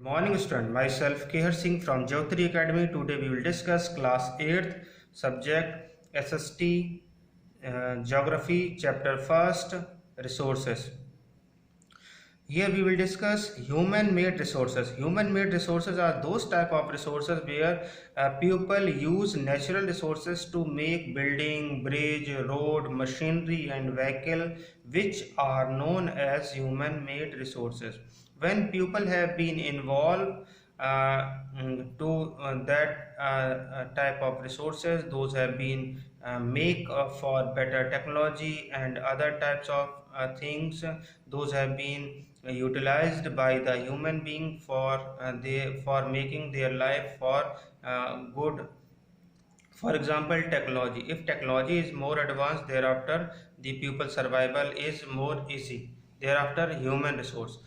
Morning student, myself Kehar Singh from Jyotri Academy. Today we will discuss class 8th subject SST Geography chapter 1st Resources. Here we will discuss human-made resources. Human-made resources are those type of resources where people use natural resources to make building, bridge, road, machinery and vehicle, which are known as human-made resources. When people have been involved to that type of resources, those have been make for better technology and other types of things. Those have been utilized by the human being for making their life for good. For example, technology. If technology is more advanced, thereafter the people survival is more easy. Thereafter, human resource,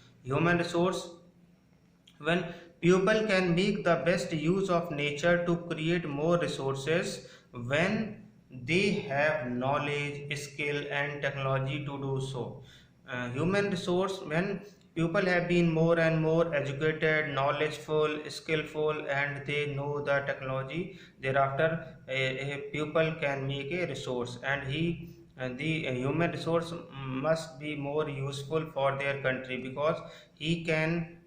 when people can make the best use of nature to create more resources, when they have knowledge, skill and technology to do so. Human resource, when people have been more and more educated, knowledgeful, skillful and they know the technology, thereafter a pupil can make a resource, and the human resource must be more useful for their country, because he can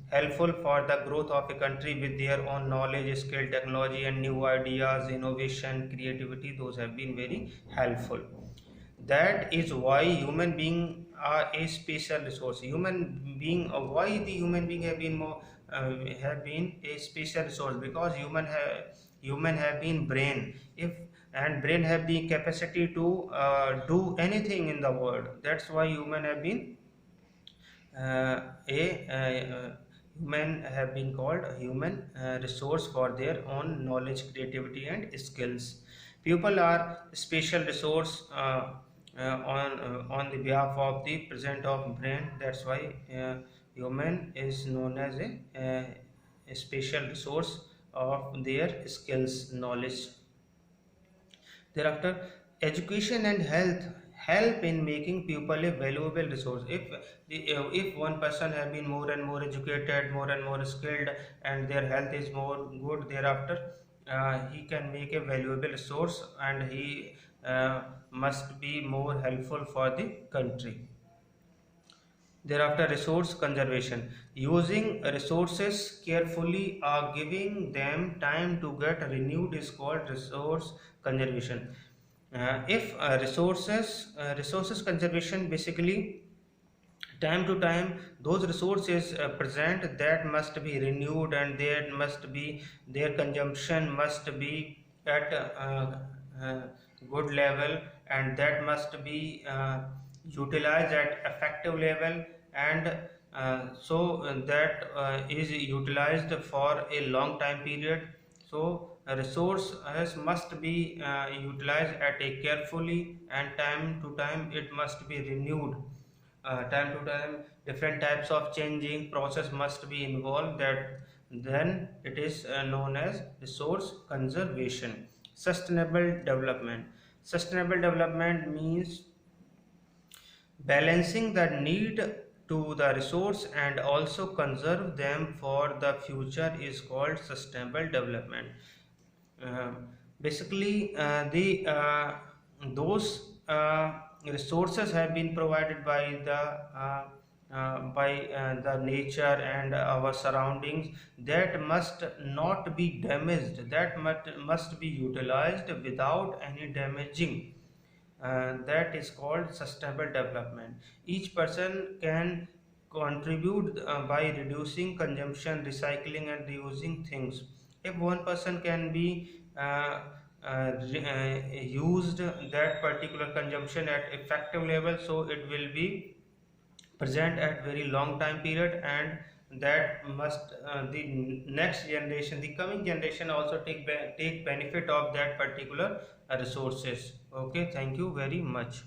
helpful for the growth of a country with their own knowledge, skill, technology and new ideas, innovation, creativity. Those have been very helpful. That is why human being are a special resource. Why the human being have been a special resource? Because human have been brain, if and brain have the capacity to do anything in the world. That's why human have been called a human resource for their own knowledge, creativity and skills. People are special resource on the behalf of the present of brain. That's why human is known as a special resource of their skills, knowledge. Thereafter, education and health help in making people a valuable resource. If one person have been more and more educated, more and more skilled, and their health is more good, thereafter he can make a valuable resource, and he must be more helpful for the country. Thereafter, resource conservation. Using resources carefully or giving them time to get renewed is called resource conservation. If resources conservation, basically time to time those resources present, that must be renewed, and there must be their consumption must be at uh, good level, and that must be utilized at effective level, and that is utilized for a long time period. So a resource must be utilized at a carefully, and time to time it must be renewed. Time to time different types of changing process must be involved, that then it is known as resource conservation. Sustainable development means balancing the need to the resource and also conserve them for the future is called sustainable development. uh, Basically, the those resources have been provided by the nature and our surroundings, that must not be damaged, that must be utilized without any damaging. That is called sustainable development. Each person can contribute by reducing consumption, recycling and reusing things. If one person can be used that particular consumption at effective level, so it will be present at very long time period, and that must the next generation, the coming generation also take benefit of that particular resources. Okay, thank you very much.